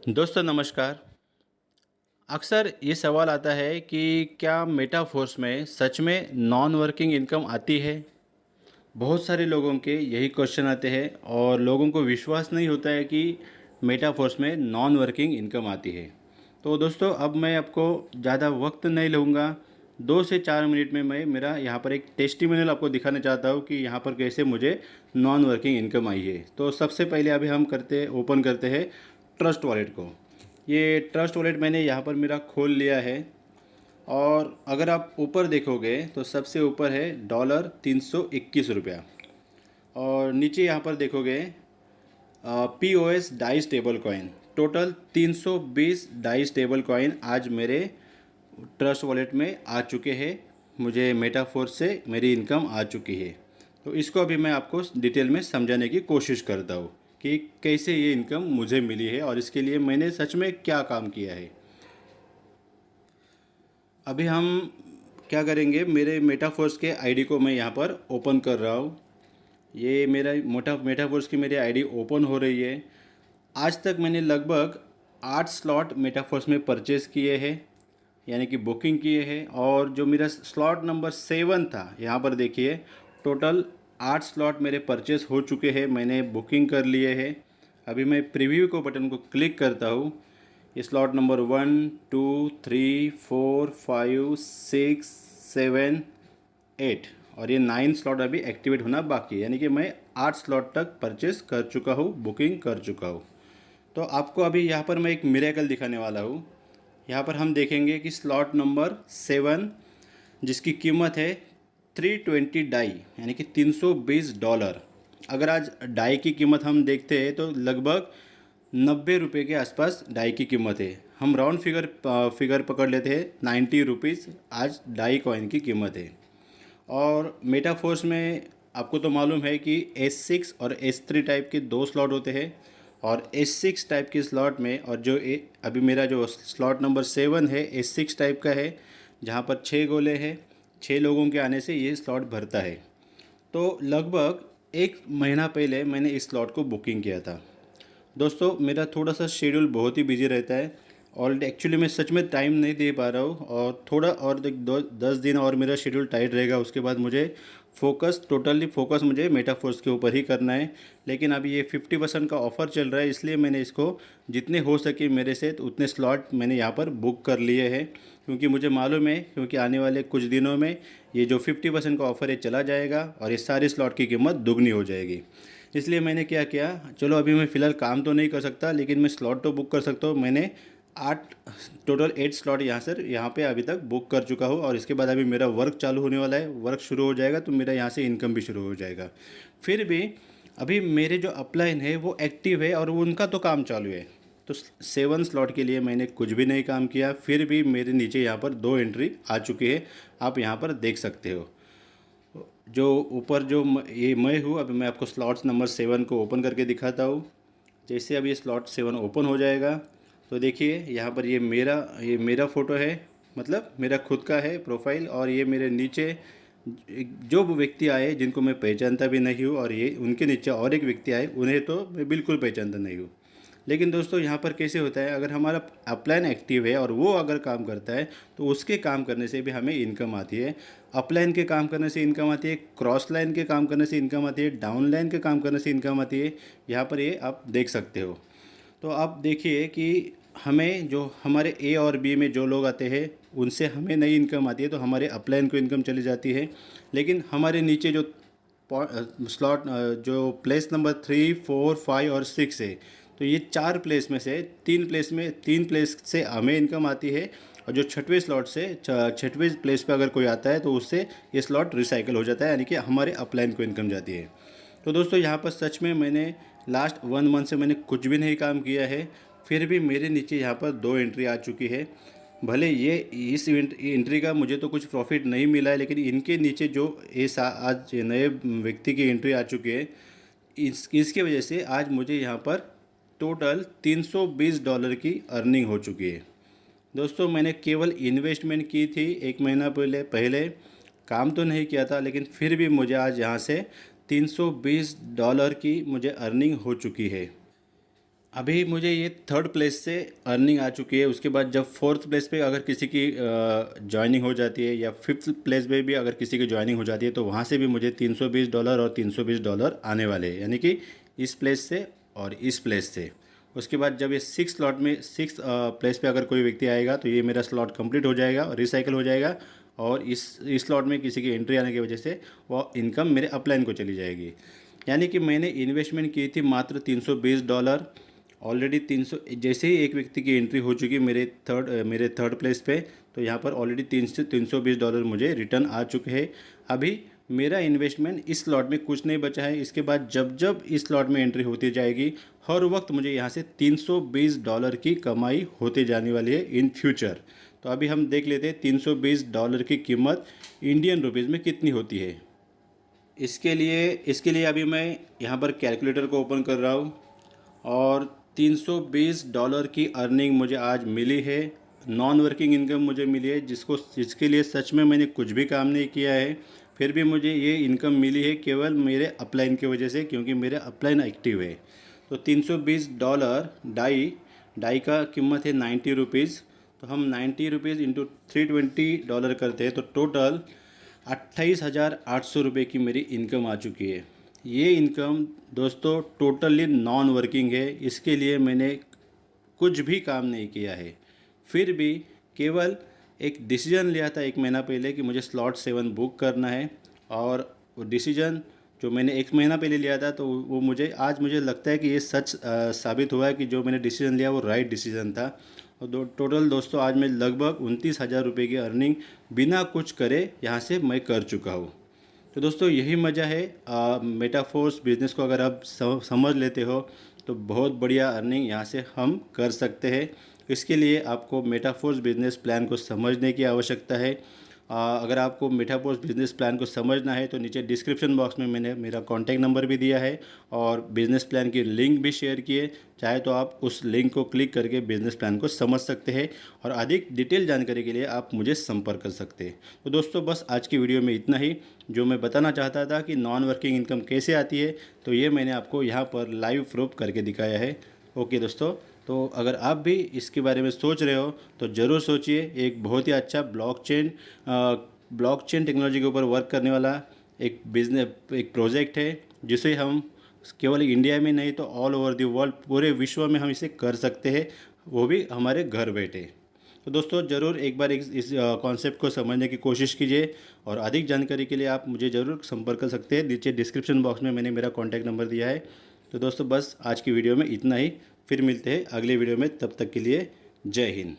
दोस्तों नमस्कार। अक्सर ये सवाल आता है कि क्या मेटाफोर्स में सच में नॉन वर्किंग इनकम आती है। बहुत सारे लोगों के यही क्वेश्चन आते हैं और लोगों को विश्वास नहीं होता है कि मेटाफोर्स में नॉन वर्किंग इनकम आती है। तो दोस्तों अब मैं आपको ज़्यादा वक्त नहीं लूँगा। 2 से 4 मिनट में मैं मेरा यहाँ पर एक टेस्टिमोनियल आपको दिखाना चाहता हूँ कि यहाँ पर कैसे मुझे नॉन वर्किंग इनकम आई है। तो सबसे पहले अभी हम ओपन करते हैं ट्रस्ट वॉलेट को। ये ट्रस्ट वॉलेट मैंने यहाँ पर मेरा खोल लिया है और अगर आप ऊपर देखोगे तो सबसे ऊपर है $321 और नीचे यहाँ पर देखोगे POS DAI stable coin. Total 320 DAI stable coin आज मेरे ट्रस्ट वॉलेट में आ चुके हैं। मुझे मेटाफोर्स से मेरी इनकम आ चुकी है। तो इसको अभी मैं आपको डिटेल में समझाने की कोशिश करता हूँ कि कैसे ये इनकम मुझे मिली है और इसके लिए मैंने सच में क्या काम किया है। अभी हम क्या करेंगे, मेरे मेटाफोर्स के आईडी को मैं यहाँ पर ओपन कर रहा हूँ। ये मेरा मेटाफोर्स की मेरी आईडी ओपन हो रही है। आज तक मैंने लगभग 8 स्लॉट मेटाफोर्स में परचेज़ किए हैं, यानी कि बुकिंग किए हैं। और जो मेरा स्लॉट नंबर 7 था, यहाँ पर देखिए टोटल 8 स्लॉट मेरे परचेस हो चुके हैं, मैंने बुकिंग कर लिए हैं। अभी मैं प्रीव्यू को बटन को क्लिक करता हूँ। ये स्लॉट नंबर 1 2 3 4 5 6 7 8 और ये 9 स्लॉट अभी एक्टिवेट होना बाकी है, यानी कि मैं 8 स्लॉट तक परचेस कर चुका हूँ, बुकिंग कर चुका हूँ। तो आपको अभी यहाँ पर मैं एक मिरेकल दिखाने वाला हूँ। यहाँ पर हम देखेंगे कि स्लॉट नंबर 7 जिसकी कीमत है 320 डाई, यानी कि $320। अगर आज डाई की कीमत हम देखते हैं तो लगभग ₹90 के आसपास डाई की कीमत है। हम राउंड फिगर पकड़ लेते हैं, ₹90 आज डाई कॉइन की कीमत है। और मेटाफोर्स में आपको तो मालूम है कि S6 और S3 टाइप के 2 स्लॉट होते हैं। और S6 टाइप के स्लॉट में, और अभी मेरा जो स्लॉट नंबर 7 है S6 टाइप का है, जहाँ पर 6 गोले हैं। 6 लोगों के आने से ये स्लॉट भरता है। तो लगभग 1 महीना पहले मैंने इस स्लॉट को बुकिंग किया था। दोस्तों मेरा थोड़ा सा शेड्यूल बहुत ही बिजी रहता है और एक्चुअली मैं सच में टाइम नहीं दे पा रहा हूँ। और थोड़ा और 10 दिन और मेरा शेड्यूल टाइट रहेगा, उसके बाद मुझे टोटली फोकस मुझे मेटाफोर्स के ऊपर ही करना है। लेकिन अभी ये 50% का ऑफ़र चल रहा है, इसलिए मैंने इसको जितने हो सके मेरे से तो उतने स्लॉट मैंने यहाँ पर बुक कर लिए हैं। क्योंकि मुझे मालूम है, क्योंकि आने वाले कुछ दिनों में ये जो 50% का ऑफ़र है चला जाएगा और ये सारे स्लॉट की कीमत दुगनी हो जाएगी। इसलिए मैंने क्या किया, चलो अभी मैं फ़िलहाल काम तो नहीं कर सकता लेकिन मैं स्लॉट तो बुक कर सकता हूँ। मैंने 8 टोटल 8 स्लॉट यहाँ पे अभी तक बुक कर चुका हूँ। और इसके बाद अभी मेरा वर्क चालू होने वाला है, वर्क शुरू हो जाएगा तो मेरा यहाँ से इनकम भी शुरू हो जाएगा। फिर भी अभी मेरे जो अपलाइन है वो एक्टिव है और वो उनका तो काम चालू है। तो 7 स्लॉट के लिए मैंने कुछ भी नहीं काम किया, फिर भी मेरे नीचे यहाँ पर 2 एंट्री आ चुकी है, आप यहाँ पर देख सकते हो। जो ऊपर ये मैं हूँ, अभी मैं आपको स्लॉट्स नंबर 7 को ओपन करके दिखाता हूँ। जैसे अब ये स्लॉट 7 ओपन हो जाएगा तो देखिए यहाँ पर ये मेरा फ़ोटो है, मतलब मेरा खुद का है प्रोफाइल। और ये मेरे नीचे जो व्यक्ति आए जिनको मैं पहचानता भी नहीं हूँ, और ये उनके नीचे और एक व्यक्ति आए उन्हें तो मैं बिल्कुल पहचानता नहीं हूँ। लेकिन दोस्तों यहाँ पर कैसे होता है, अगर हमारा अपलाइन एक्टिव है और वो अगर काम करता है तो उसके काम करने से भी हमें इनकम आती है। अपलाइन के काम करने से इनकम आती है, क्रॉस लाइन के काम करने से इनकम आती है, डाउन लाइन के काम करने से इनकम आती है। यहाँ पर ये आप देख सकते हो। तो आप देखिए कि हमें जो हमारे ए और बी में जो लोग आते हैं उनसे हमें नई इनकम आती है, तो हमारे अपलाइन को इनकम चली जाती है। लेकिन हमारे नीचे जो स्लॉट जो प्लेस नंबर 3 4 5 और 6 है, तो ये 4 प्लेस में से 3 प्लेस से हमें इनकम आती है। और जो छठवें स्लॉट से 6वें प्लेस पे अगर कोई आता है तो उससे ये स्लॉट रिसाइकल हो जाता है, यानी कि हमारे अपलाइन को इनकम जाती है। तो दोस्तों यहाँ पर सच में मैंने लास्ट 1 मंथ से मैंने कुछ भी नहीं काम किया है, फिर भी मेरे नीचे यहाँ पर 2 एंट्री आ चुकी है। भले ये इस एंट्री का मुझे तो कुछ प्रॉफिट नहीं मिला है, लेकिन इनके नीचे जो आज नए व्यक्ति की एंट्री आ चुकी है, इसके वजह से आज मुझे यहाँ पर टोटल $320 की अर्निंग हो चुकी है। दोस्तों मैंने केवल इन्वेस्टमेंट की थी 1 महीना पहले काम तो नहीं किया था, लेकिन फिर भी मुझे आज यहाँ से $320 की मुझे अर्निंग हो चुकी है। अभी मुझे ये थर्ड प्लेस से अर्निंग आ चुकी है। उसके बाद जब फोर्थ प्लेस पे अगर किसी की ज्वाइनिंग हो जाती है या फिफ्थ प्लेस पे भी अगर किसी की ज्वाइनिंग हो जाती है तो वहाँ से भी मुझे $320 और $320 आने वाले हैं, यानी कि इस प्लेस से और इस प्लेस से। उसके बाद जब ये सिक्स स्लॉट में सिक्स प्लेस पे अगर कोई व्यक्ति आएगा तो ये मेरा स्लॉट कंप्लीट हो जाएगा और रिसाइकिल हो जाएगा, और इस स्लॉट में किसी की एंट्री आने की वजह से वो इनकम मेरे अपलाइन को चली जाएगी। यानी कि मैंने इन्वेस्टमेंट की थी मात्र $320। ऑलरेडी 300 जैसे ही एक व्यक्ति की एंट्री हो चुकी मेरे थर्ड प्लेस पे, तो यहाँ पर ऑलरेडी $320 मुझे रिटर्न आ चुके हैं। अभी मेरा इन्वेस्टमेंट इस स्लॉट में कुछ नहीं बचा है। इसके बाद जब जब इस स्लॉट में एंट्री होती जाएगी हर वक्त मुझे यहाँ से $320 की कमाई होते जाने वाली है इन फ्यूचर। तो अभी हम देख लेते हैं $320 की कीमत इंडियन रुपीज़ में कितनी होती है। इसके लिए अभी मैं यहाँ पर कैलकुलेटर को ओपन कर रहा हूँ और $320 की अर्निंग मुझे आज मिली है। नॉन वर्किंग इनकम मुझे मिली है जिसके लिए सच में मैंने कुछ भी काम नहीं किया है, फिर भी मुझे ये इनकम मिली है केवल मेरे अपलाइन की वजह से, क्योंकि मेरे अपलाइन एक्टिव है। तो $320 डाई का कीमत है ₹90। तो हम ₹90 इंटू $320 करते हैं तो टोटल 28,800 की मेरी इनकम आ चुकी है। ये इनकम दोस्तों टोटली नॉन वर्किंग है। इसके लिए मैंने कुछ भी काम नहीं किया है, फिर भी केवल एक डिसीजन लिया था 1 महीना पहले कि मुझे स्लॉट 7 बुक करना है, और वो डिसीजन जो मैंने 1 महीना पहले लिया था तो वो मुझे लगता है कि ये सच साबित हुआ है कि जो मैंने डिसीजन लिया वो राइट डिसीजन था। और टोटल दोस्तों आज मैं लगभग 29,000 की अर्निंग बिना कुछ करे यहाँ से मैं कर चुका हूँ। तो दोस्तों यही मज़ा है मेटाफोर्स बिज़नेस को अगर आप समझ लेते हो तो बहुत बढ़िया अर्निंग यहाँ से हम कर सकते हैं। इसके लिए आपको मेटाफोर्स बिज़नेस प्लान को समझने की आवश्यकता है। अगर आपको मेटाफोर्स बिज़नेस प्लान को समझना है तो नीचे डिस्क्रिप्शन बॉक्स में मैंने मेरा कॉन्टैक्ट नंबर भी दिया है और बिज़नेस प्लान की लिंक भी शेयर की है। चाहे तो आप उस लिंक को क्लिक करके बिज़नेस प्लान को समझ सकते हैं और अधिक डिटेल जानकारी के लिए आप मुझे संपर्क कर सकते हैं। तो दोस्तों बस आज की वीडियो में इतना ही। जो मैं बताना चाहता था कि नॉन वर्किंग इनकम कैसे आती है, तो ये मैंने आपको यहाँ पर लाइव प्रूफ करके दिखाया है। ओके दोस्तों, तो अगर आप भी इसके बारे में सोच रहे हो तो ज़रूर सोचिए। एक बहुत ही अच्छा ब्लॉकचेन टेक्नोलॉजी के ऊपर वर्क करने वाला एक प्रोजेक्ट है, जिसे हम केवल इंडिया में नहीं तो ऑल ओवर द वर्ल्ड पूरे विश्व में हम इसे कर सकते हैं, वो भी हमारे घर बैठे। तो दोस्तों ज़रूर एक बार इस कॉन्सेप्ट को समझने की कोशिश कीजिए और अधिक जानकारी के लिए आप मुझे ज़रूर संपर्क कर सकते हैं। नीचे डिस्क्रिप्शन बॉक्स में मैंने मेरा कॉन्टैक्ट नंबर दिया है। तो दोस्तों बस आज की वीडियो में इतना ही। फिर मिलते हैं अगले वीडियो में, तब तक के लिए जय हिंद।